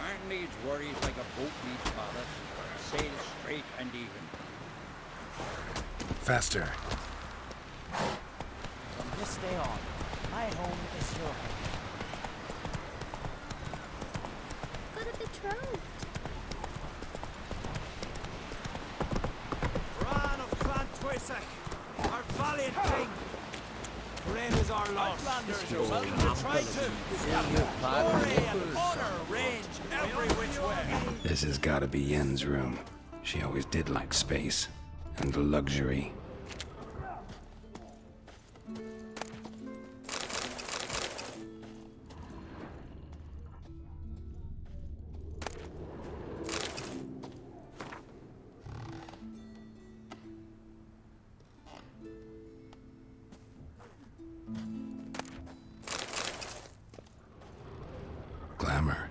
Man needs worries like a boat needs ballast. Sail straight and even. Faster. From this day on, my home is your home. But a betrothed. Bran of Clan Twisek, our valiant king. Bran is our loss. Outlanders, you're welcome to try to. Glory and honor range every which way. This has gotta be Yen's room. She always did like space and luxury. Glamour.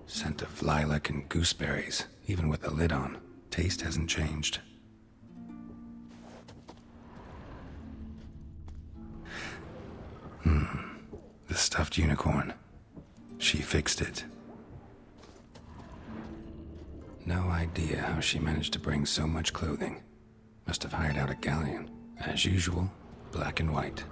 Scent of lilac and gooseberries, even with the lid on. Taste hasn't changed. The stuffed unicorn. She fixed it. No idea how she managed to bring so much clothing. Must have hired out a galleon. As usual, black and white.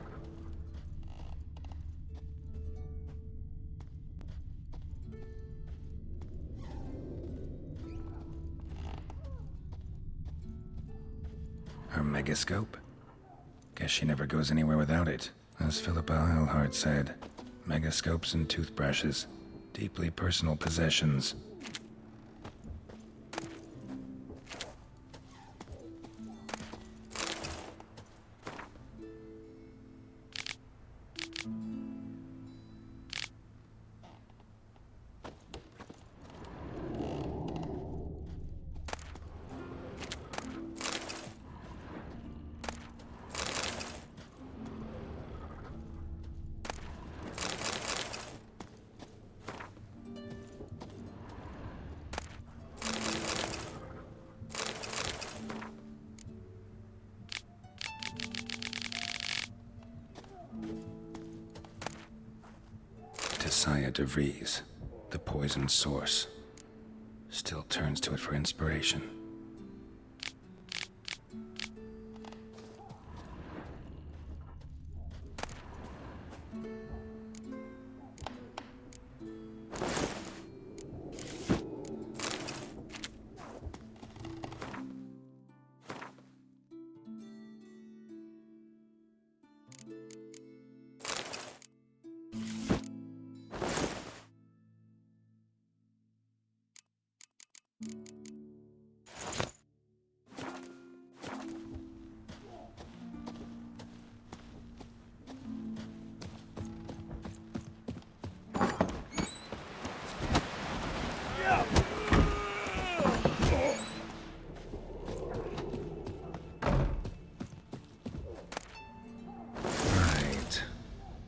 Her megascope? Guess she never goes anywhere without it. As Philippa Eilhart said, megascopes and toothbrushes, deeply personal possessions. Saya de Vries, the poison source, still turns to it for inspiration.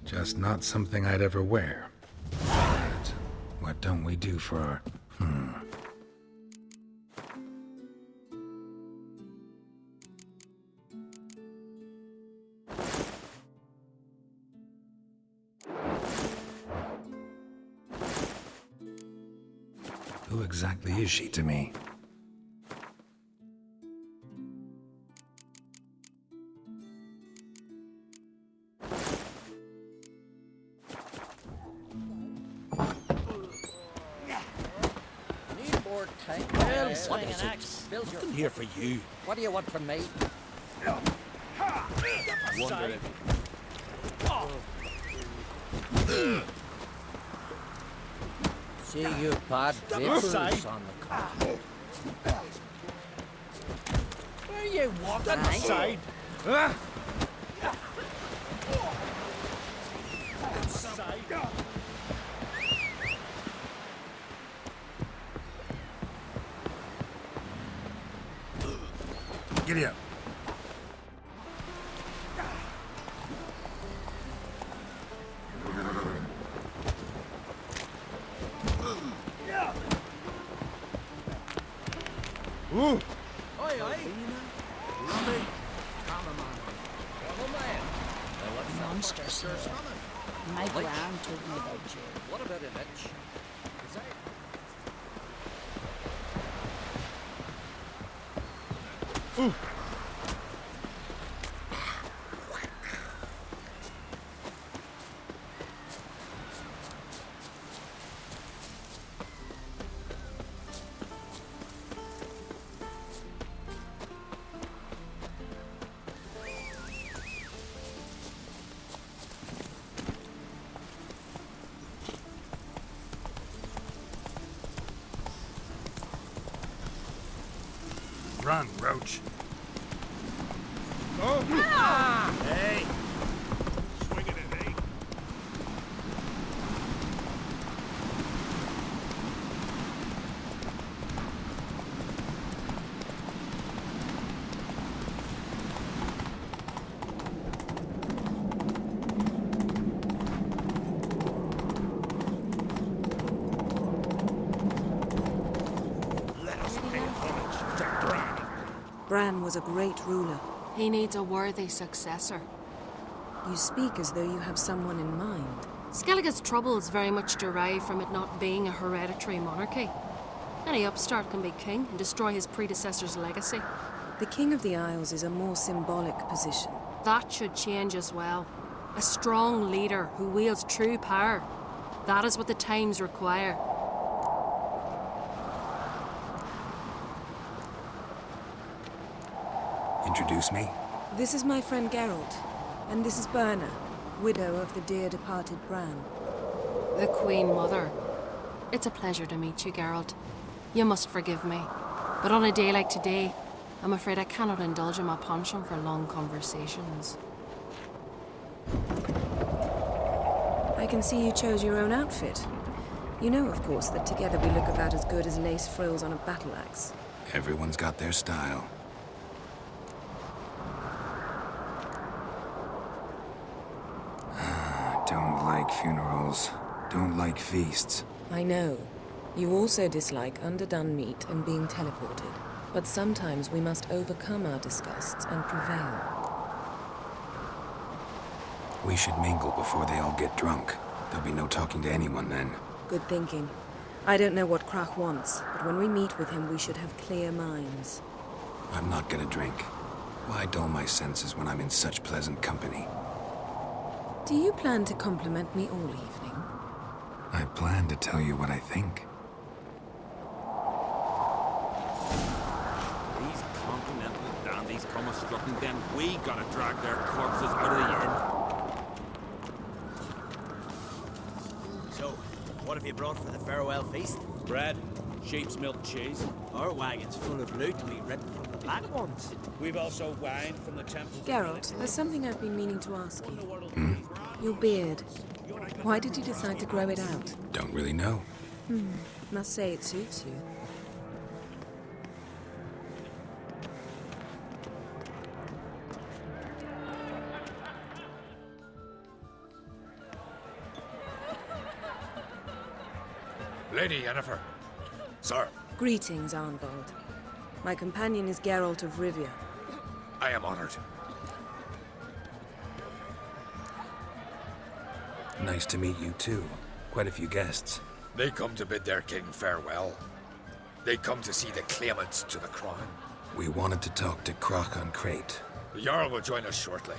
Just not something I'd ever wear. But what don't we do for our... Who exactly is she to me? Swing an axe. Nothing here for you. What do you want from me? Wonder if... See you bad bitches on the car. Where are you walking? Inside. Giddy up. Ooh. Oi, oi. Monsters here. My Gran told me about you. What about an itch? Run, Roach. Hey! Swinging it, eh? Let us pay homage to Bran. Bran was a great ruler. He needs a worthy successor. You speak as though you have someone in mind. Skellige's troubles very much derive from it not being a hereditary monarchy. Any upstart can be king and destroy his predecessor's legacy. The King of the Isles is a more symbolic position. That should change as well. A strong leader who wields true power. That is what the times require. Introduce me? This is my friend Geralt, and this is Berna, widow of the dear departed Bran. The Queen Mother. It's a pleasure to meet you, Geralt. You must forgive me. But on a day like today, I'm afraid I cannot indulge in my penchant for long conversations. I can see you chose your own outfit. You know, of course, that together we look about as good as lace frills on a battle axe. Everyone's got their style. Don't like funerals. Don't like feasts. I know. You also dislike underdone meat and being teleported. But sometimes we must overcome our disgusts and prevail. We should mingle before they all get drunk. There'll be no talking to anyone then. Good thinking. I don't know what Crach wants, but when we meet with him, we should have clear minds. I'm not gonna drink. Why dull my senses when I'm in such pleasant company? Do you plan to compliment me all evening? I plan to tell you what I think. These continental dandies come a-strutting, then we gotta drag their corpses out of the inn. So, what have you brought for the farewell feast? Bread, sheep's milk cheese. Our wagon's full of loot we ripped from the black ones. We've also wine from the temples. Geralt, there's something I've been meaning to ask you. Your beard. Why did you decide to grow it out? Don't really know. Must say it suits you. Lady Yennefer. Sir, Greetings, Arnvald. My companion is Geralt of Rivia. I am honored. Nice to meet you too. Quite a few guests. They come to bid their king farewell. They come to see the claimants to the crown. We wanted to talk to Crach on Craite. The Jarl will join us shortly.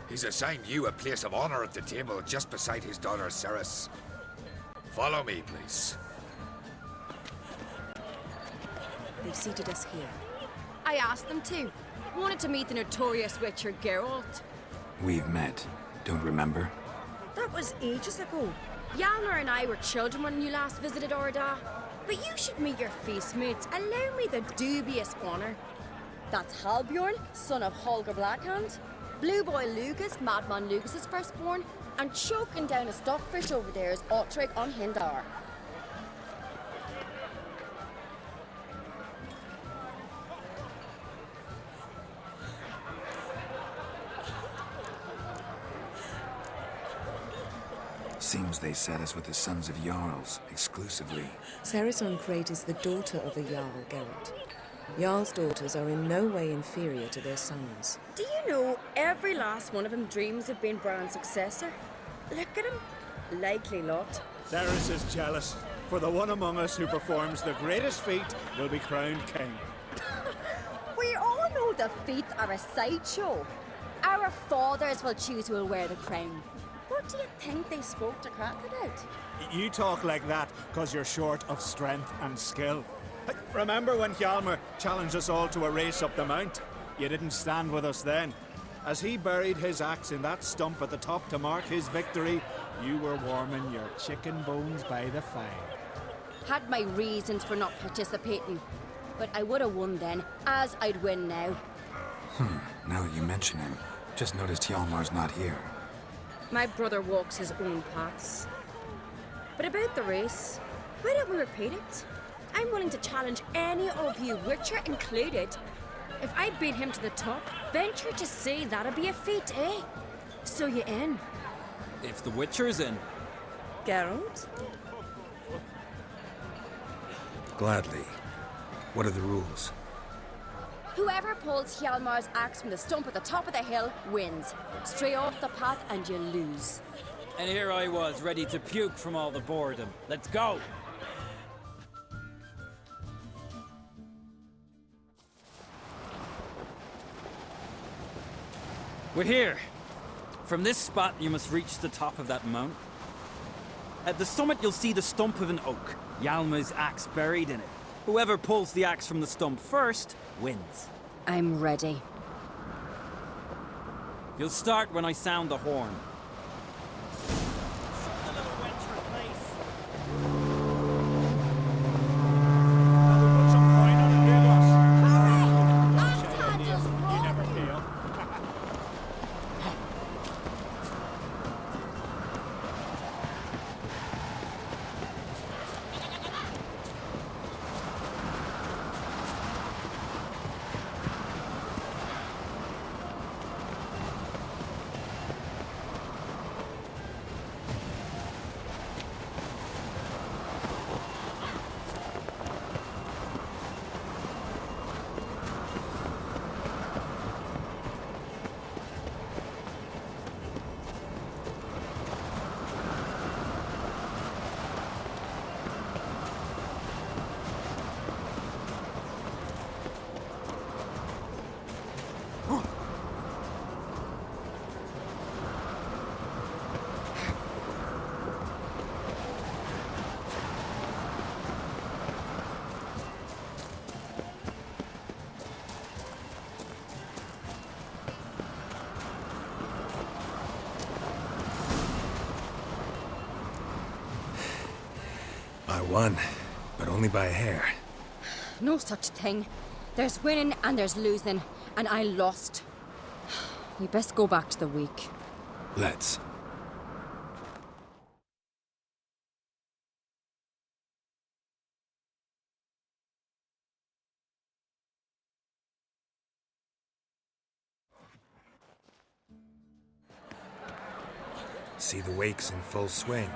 He's assigned you a place of honor at the table just beside his daughter Cerys. Follow me, please. They've seated us here. I asked them to. Wanted to meet the notorious witcher Geralt. We've met. Don't remember? That was ages ago. Hjalmar and I were children when you last visited Orda. But you should meet your feast mates. Allow me the dubious honor. That's Halbjorn, son of Holger Blackhand. Blue Boy Lucas, Madman Lucas's firstborn. And choking down a stockfish over there is outrage on Hindar. Seems they set us with the sons of Jarls, exclusively. Cerys on Craite is the daughter of a Jarl, Geralt. Jarl's daughters are in no way inferior to their sons. Do you know every last one of them dreams of being Bran's successor? Look at him. Likely lot. Cerys is jealous, for the one among us who performs the greatest feat will be crowned king. We all know the feats are a sideshow. Our fathers will choose who will wear the crown. What do you think they spoke to Crach about? You talk like that because you're short of strength and skill. Remember when Hjalmar challenged us all to a race up the mount? You didn't stand with us then. As he buried his axe in that stump at the top to mark his victory, you were warming your chicken bones by the fire. Had my reasons for not participating, but I would have won then, as I'd win now. Now that you mention him, just noticed Hjalmar's not here. My brother walks his own paths. But about the race, why don't we repeat it? I'm willing to challenge any of you, Witcher included. If I beat him to the top, venture to say that'd be a feat, eh? So you in? If the Witcher's in. Geralt? Gladly. What are the rules? Whoever pulls Hjalmar's axe from the stump at the top of the hill wins. Stray off the path and you lose. And here I was, ready to puke from all the boredom. Let's go! We're here. From this spot, you must reach the top of that mount. At the summit, you'll see the stump of an oak. Hjalmar's axe buried in it. Whoever pulls the axe from the stump first wins. I'm ready. You'll start when I sound the horn. I won, but only by a hair. No such thing. There's winning and there's losing, and I lost. We best go back to the week. Let's. See the wakes in full swing.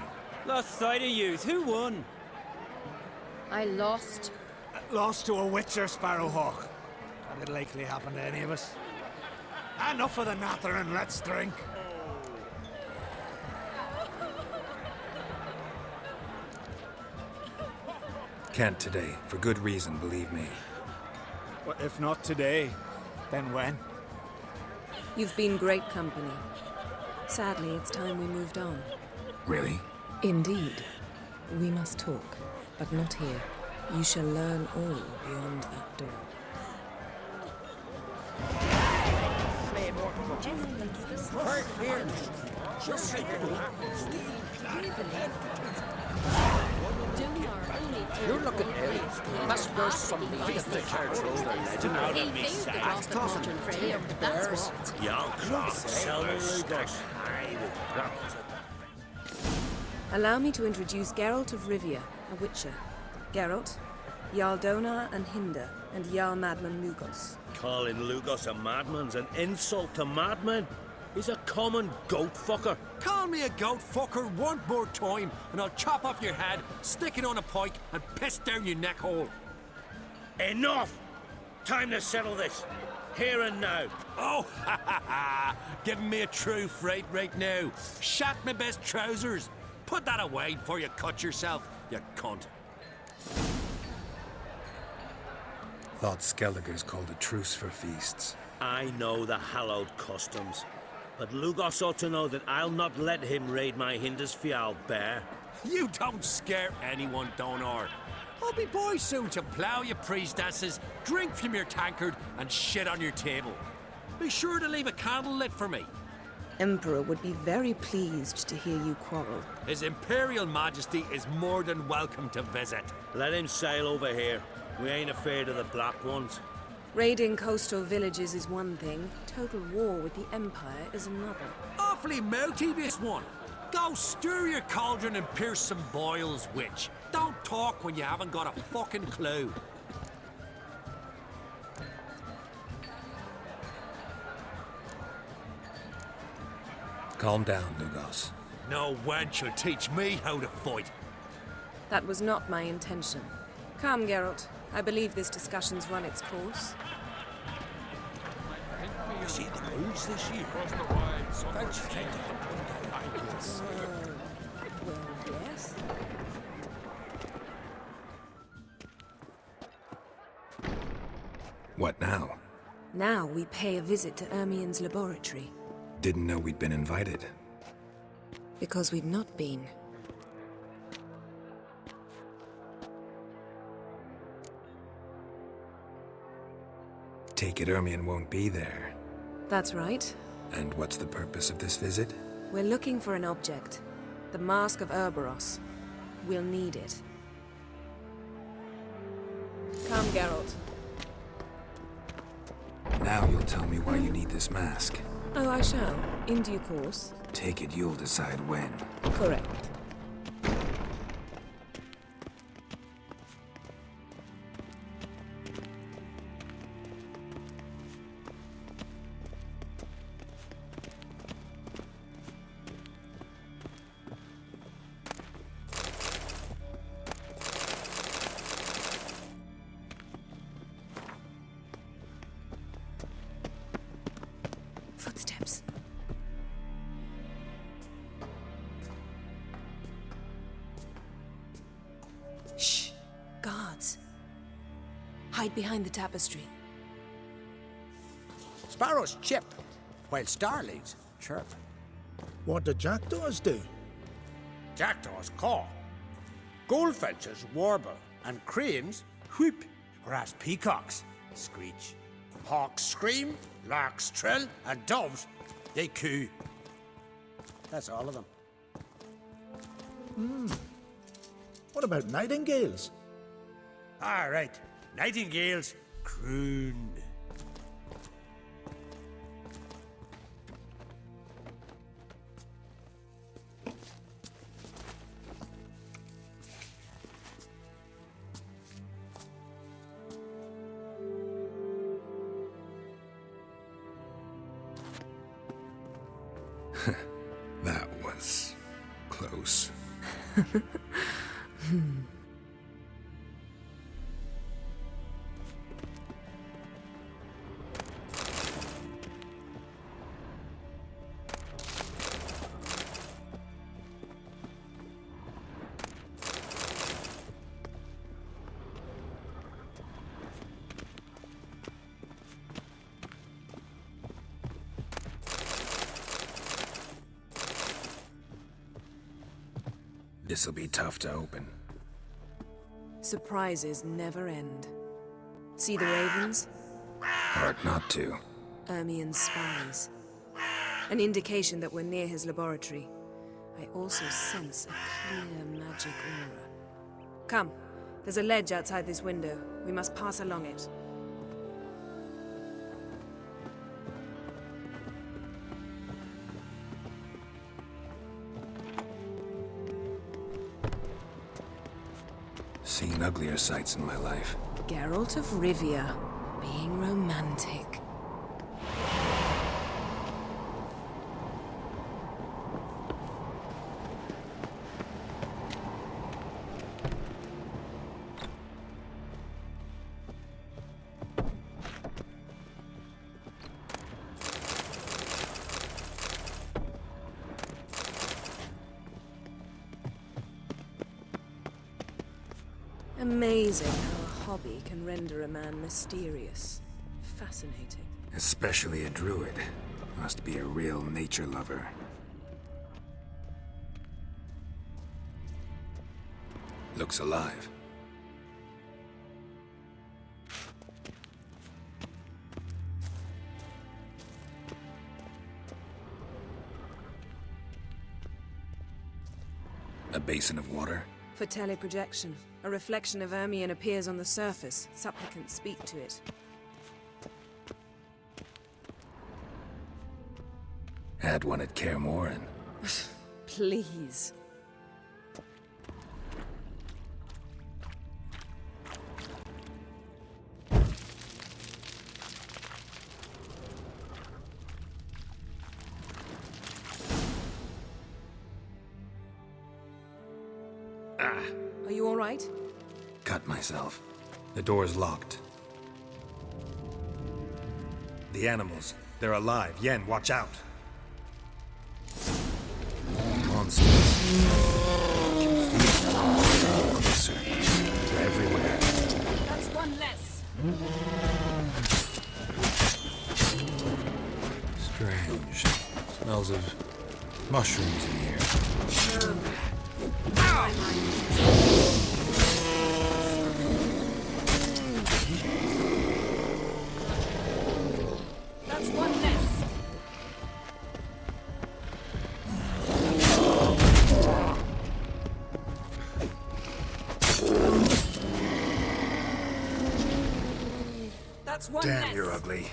Lost sight of yous. Who won? I lost. Lost to a Witcher, Sparrowhawk. That'd likely happen to any of us. Enough of the natter and let's drink. Can't today, for good reason, believe me. Well, if not today, then when? You've been great company. Sadly, it's time we moved on. Really? Indeed. We must talk, but not here. You shall learn all beyond that door. You're looking ill. Must know something of the Kaer Trolde legend out of me. That's what. Allow me to introduce Geralt of Rivia, a Witcher. Geralt, Jarl Donar and Hinder, and Jarl Madman Lugos. Calling Lugos a madman's an insult to madmen. He's a common goat fucker. Call me a goat fucker one more time, and I'll chop off your head, stick it on a pike, and piss down your neck hole. Enough! Time to settle this. Here and now. Oh, ha ha ha! Giving me a true fright right now. Shat my best trousers. Put that away before you cut yourself, you cunt. Thought Skellige's called a truce for feasts. I know the hallowed customs. But Lugos ought to know that I'll not let him raid my Hindisfial bear. You don't scare anyone, Donor. I'll be boys soon to plough your priestesses, drink from your tankard, and shit on your table. Be sure to leave a candle lit for me. Emperor would be very pleased to hear you quarrel. His Imperial Majesty is more than welcome to visit. Let him sail over here. We ain't afraid of the Black Ones. Raiding coastal villages is one thing. Total war with the Empire is another. Awfully mouthy, this one. Go stir your cauldron and pierce some boils, witch. Don't talk when you haven't got a fucking clue. Calm down, Lugos. No wench will teach me how to fight. That was not my intention. Come, Geralt. I believe this discussion's run its course. You see the moves this year? Don't you think Well, yes. What now? Now we pay a visit to Ermien's laboratory. Didn't know we'd been invited. Because we've not been. Take it Ermien won't be there. That's right. And what's the purpose of this visit? We're looking for an object. The Mask of Ouroboros. We'll need it. Come, Geralt. Now you'll tell me why you need this mask. Oh, I shall. In due course. Take it you'll decide when. Correct. Footsteps. Shh. Guards. Hide behind the tapestry. Sparrows chip, while starlings chirp. What do jackdaws do? Jackdaws caw. Goldfinches warble, and cranes whoop, whereas peacocks screech. Hawks scream, larks trill, and doves, they coo. That's all of them. What about nightingales? All right, nightingales croon. That was close. This'll be tough to open. Surprises never end. See the ravens? Hard not to. Ermien's spies. An indication that we're near his laboratory. I also sense a clear magic aura. Come, there's a ledge outside this window. We must pass along it. Seen uglier sights in my life. Geralt of Rivia, being romantic. Amazing how a hobby can render a man mysterious. Fascinating. Especially a druid. Must be a real nature lover. Looks alive. A basin of water? For teleprojection. A reflection of Ermion appears on the surface. Supplicants speak to it. Had one at Kaer Trolde. Please. Are you all right? Cut myself. The door's locked. The animals. They're alive. Yen, watch out. Monsters. Closer. They're everywhere. That's one less. Strange. Smells of mushrooms in here. That's one less. That's one less. Damn, you're ugly.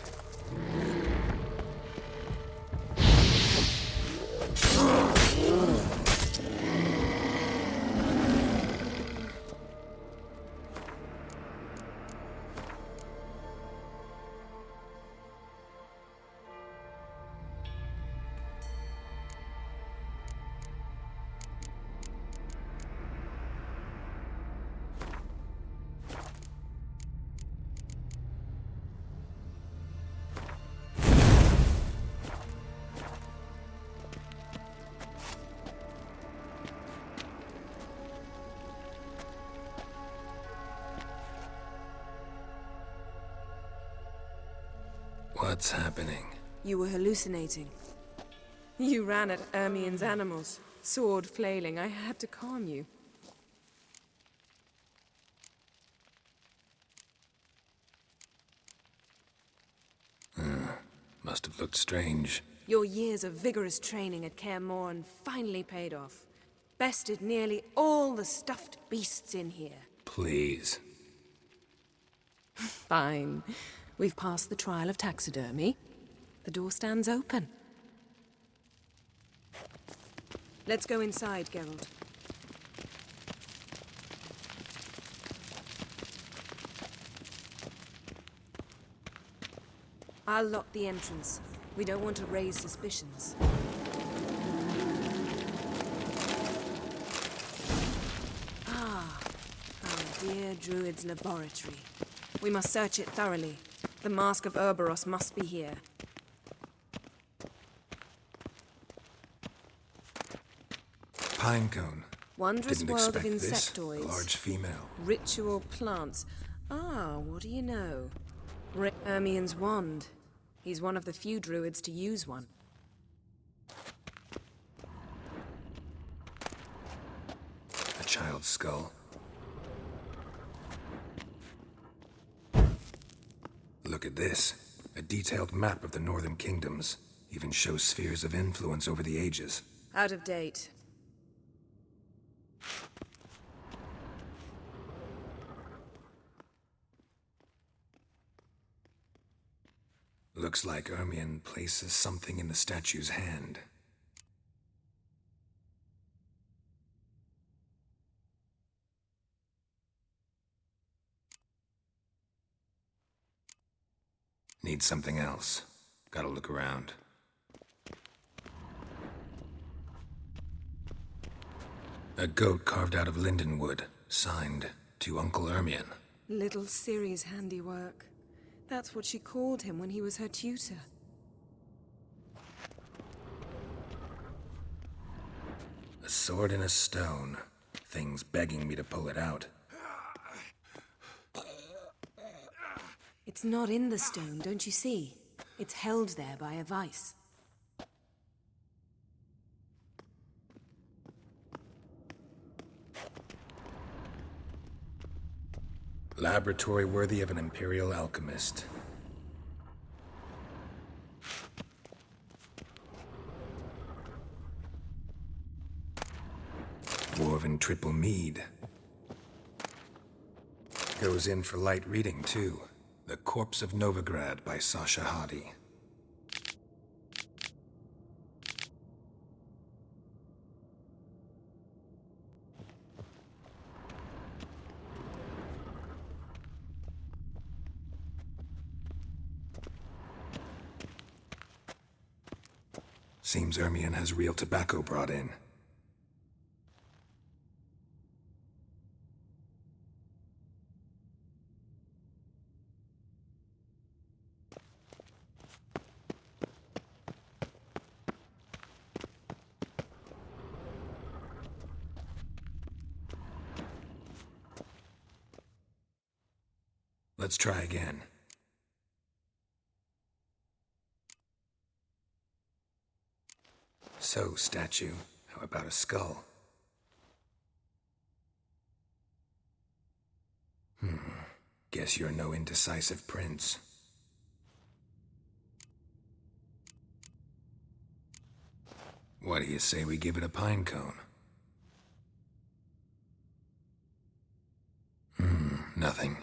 What's happening? You were hallucinating. You ran at Ermion's animals, sword flailing. I had to calm you. Must have looked strange. Your years of vigorous training at Kaer Trolde finally paid off. Bested nearly all the stuffed beasts in here. Please. Fine. We've passed the trial of taxidermy. The door stands open. Let's go inside, Geralt. I'll lock the entrance. We don't want to raise suspicions. Ah, our dear Druid's laboratory. We must search it thoroughly. The Mask of Ouroboros must be here. Pinecone. Wondrous Didn't world of expect this. insectoids. Large female. Ritual plants. Ah, what do you know? Ermion's wand. He's one of the few druids to use one. A child's skull. Look at this. A detailed map of the northern kingdoms. Even shows spheres of influence over the ages. Out of date. Looks like Ermion places something in the statue's hand. Need something else. Gotta look around. A goat carved out of linden wood, signed to Uncle Ermion. Little Ciri's handiwork. That's what she called him when he was her tutor. A sword in a stone. Thing's begging me to pull it out. It's not in the stone, don't you see? It's held there by a vice. Laboratory worthy of an imperial alchemist. Dwarven triple mead. Goes in for light reading, too. The Corpse of Novigrad by Sasha Hadi. Seems Ermion has real tobacco brought in. Let's try again. So, statue, how about a skull? Guess you're no indecisive prince. What do you say we give it a pine cone? Nothing.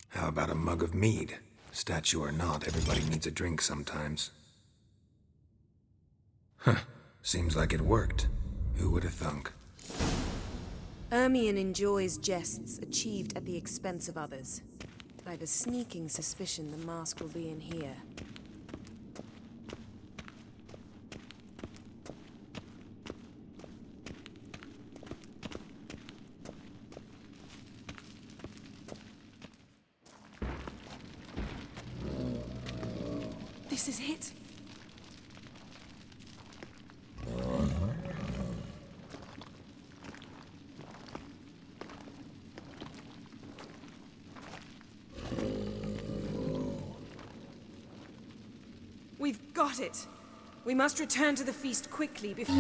How about a mug of mead? Statue or not, everybody needs a drink sometimes. Seems like it worked. Who would have thunk? Ermion enjoys jests achieved at the expense of others. I've a sneaking suspicion the mask will be in here. This is it. We've got it. We must return to the feast quickly before...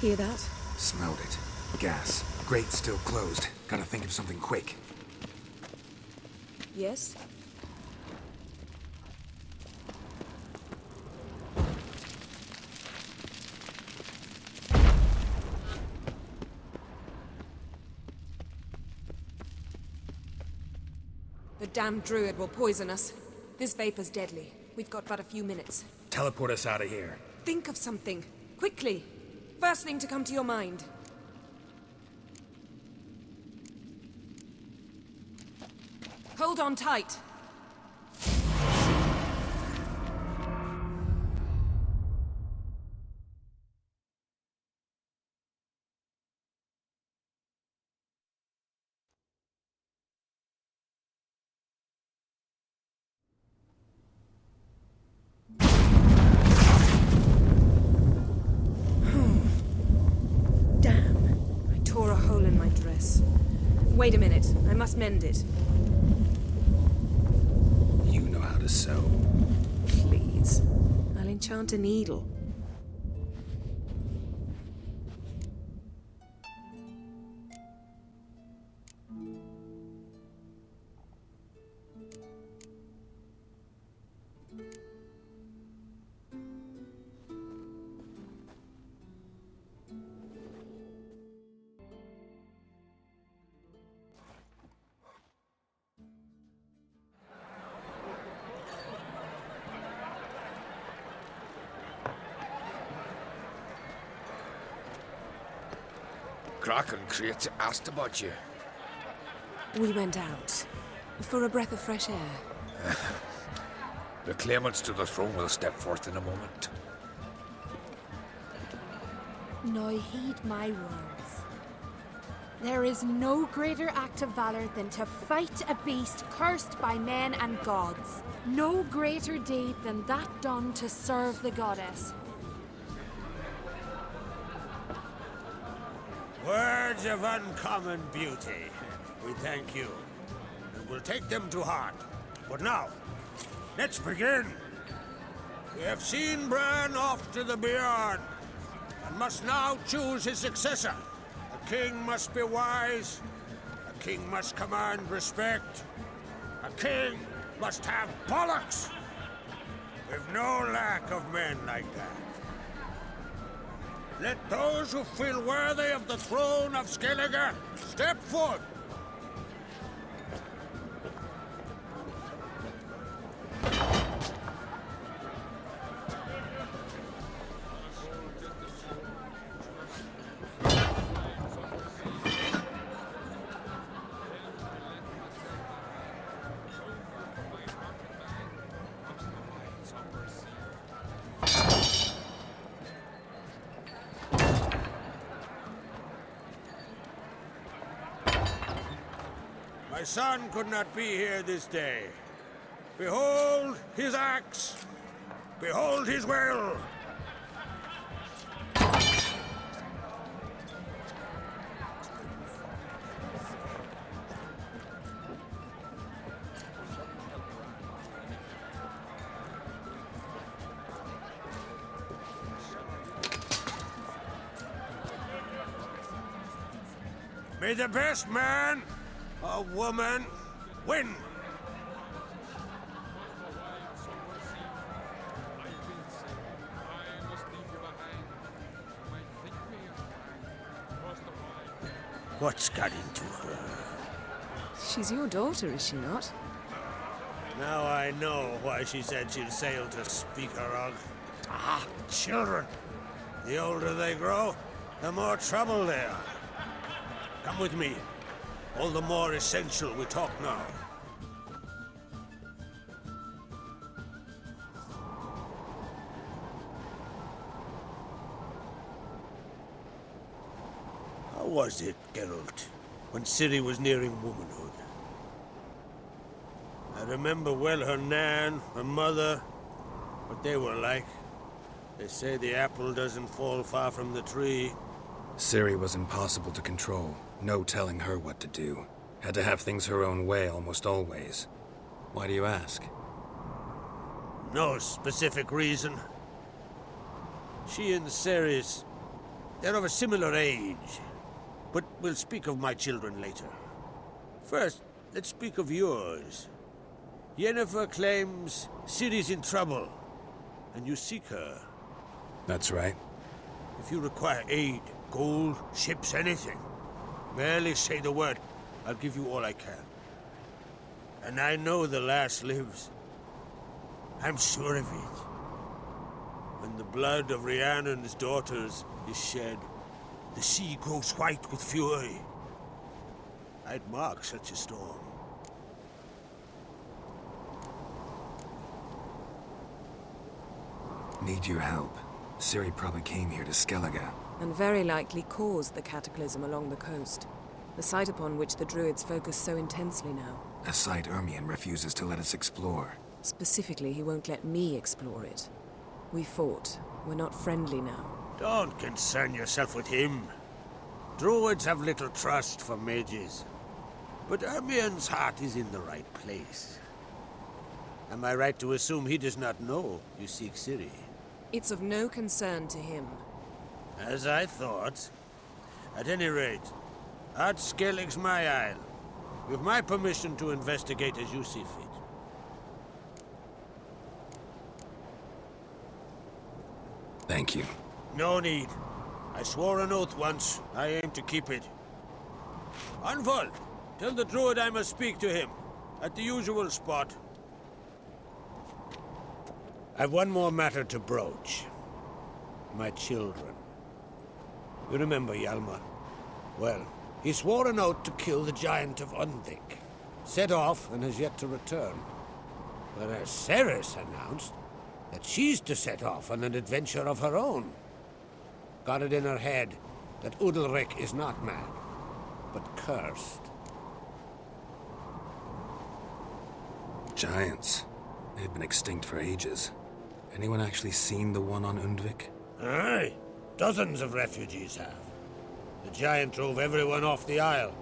Hear that? Smelled it. Gas. Grate still closed. Gotta think of something quick. Yes? The damned druid will poison us. This vapor's deadly. We've got but a few minutes. Teleport us out of here. Think of something. Quickly. First thing to come to your mind. Hold on tight. Wait a minute. I must mend it. You know how to sew. Please. I'll enchant a needle. Crach and Craite asked about you. We went out. For a breath of fresh air. The claimants to the throne will step forth in a moment. Now heed my words. There is no greater act of valor than to fight a beast cursed by men and gods. No greater deed than that done to serve the goddess. Words of uncommon beauty. We thank you. And we'll take them to heart. But now, let's begin. We have seen Bran off to the beyond, and must now choose his successor. A king must be wise. A king must command respect. A king must have bollocks. We've no lack of men like that. Let those who feel worthy of the throne of Skellige step forth. My son could not be here this day. Behold his axe. Behold his will. May the best man or woman win. What's got into her? She's your daughter, is she not? Now I know why she said she'd sail to speak her of. Ah, children. The older they grow, the more trouble they are. Come with me. All the more essential we talk now. How was it, Geralt, when Ciri was nearing womanhood? I remember well her nan, her mother, what they were like. They say the apple doesn't fall far from the tree. Ciri was impossible to control. No telling her what to do. Had to have things her own way almost always. Why do you ask? No specific reason. She and Cerys, they're of a similar age. But we'll speak of my children later. First, let's speak of yours. Yennefer claims Ciri's in trouble, and you seek her. That's right. If you require aid, gold, ships, anything, merely say the word. I'll give you all I can. And I know the lass lives. I'm sure of it. When the blood of Rhiannon's daughters is shed, the sea grows white with fury. I'd mark such a storm. Need your help. Ciri probably came here to Skellige. And very likely caused the cataclysm along the coast. The site upon which the Druids focus so intensely now. A site Ermion refuses to let us explore. Specifically, he won't let me explore it. We fought. We're not friendly now. Don't concern yourself with him. Druids have little trust for mages. But Ermion's heart is in the right place. Am I right to assume he does not know you seek Ciri? It's of no concern to him. As I thought. At any rate, Art Skellige's my isle. With my permission to investigate as you see fit. Thank you. No need. I swore an oath once. I aim to keep it. Anvald, tell the druid I must speak to him. At the usual spot. I've one more matter to broach. My children. You remember Hjalmar? Well, he swore an oath to kill the giant of Undvik. Set off and has yet to return. Whereas Cerys announced that she's to set off on an adventure of her own. Got it in her head that Udalric is not mad, but cursed. Giants. They've been extinct for ages. Anyone actually seen the one on Undvik? Aye. Dozens of refugees have. The giant drove everyone off the isle.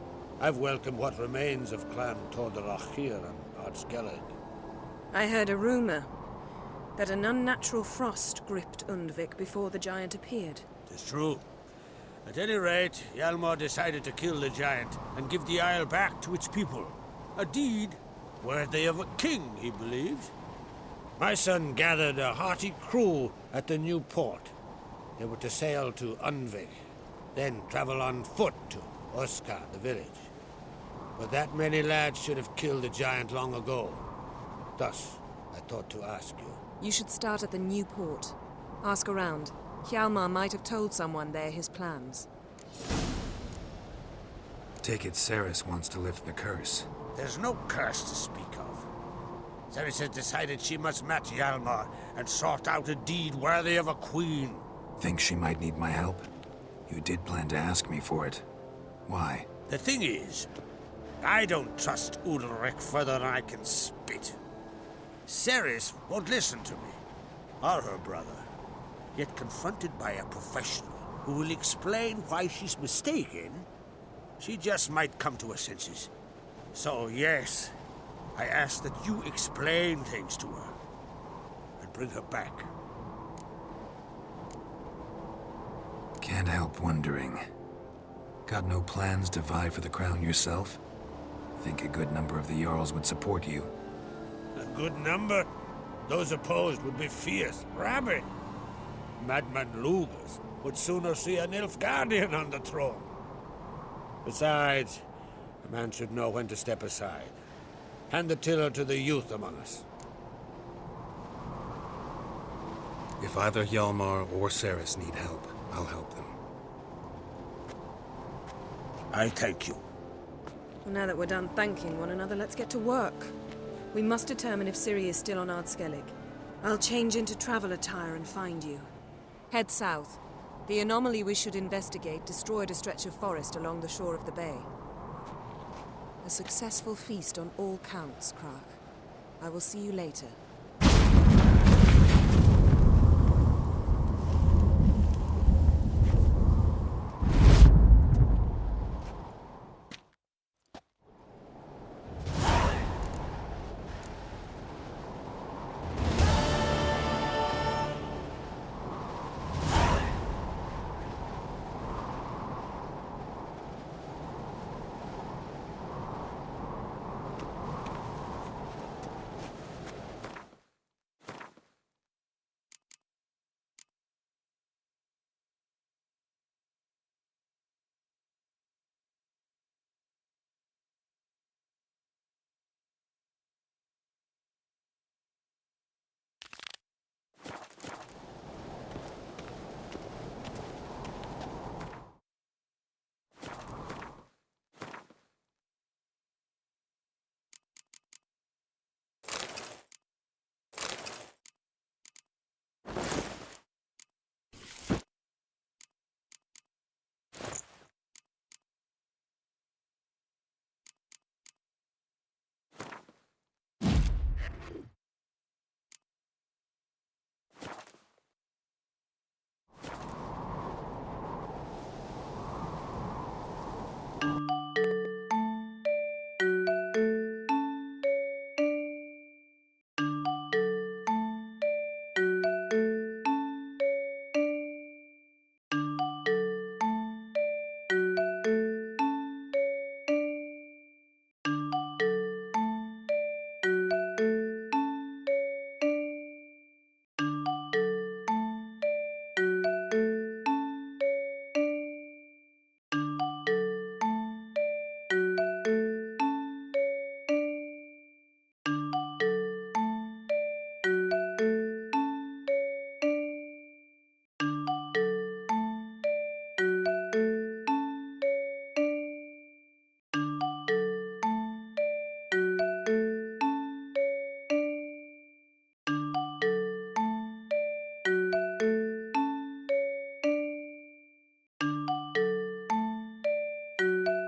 I've welcomed what remains of Clan Tordarach here and Skellige. I heard a rumor that an unnatural frost gripped Undvik before the giant appeared. It's true. At any rate, Hjalmar decided to kill the giant and give the isle back to its people. A deed worthy of a king, he believes. My son gathered a hearty crew at the new port. They were to sail to Undvik, then travel on foot to Oskar, the village. But that many lads should have killed the giant long ago. Thus, I thought to ask you. You should start at the new port. Ask around. Hjalmar might have told someone there his plans. Take it Cerys wants to lift the curse. There's no curse to speak of. Cerys has decided she must match Hjalmar and sort out a deed worthy of a queen. Think she might need my help? You did plan to ask me for it. Why? The thing is, I don't trust Udalric further than I can spit. Cerys won't listen to me, or her brother. Yet confronted by a professional who will explain why she's mistaken, she just might come to her senses. So yes, I ask that you explain things to her and bring her back. Can't help wondering. Got no plans to vie for the crown yourself? Think a good number of the Jarls would support you. A good number? Those opposed would be fierce, rabid. Madman Lugas would sooner see an Nilfgaardian on the throne. Besides, a man should know when to step aside. Hand the tiller to the youth among us. If either Hjalmar or Cerys need help, I'll help them. I thank you. Well, now that we're done thanking one another, let's get to work. We must determine if Ciri is still on Skellige. I'll change into travel attire and find you. Head south. The anomaly we should investigate destroyed a stretch of forest along the shore of the bay. A successful feast on all counts, Crach. I will see you later.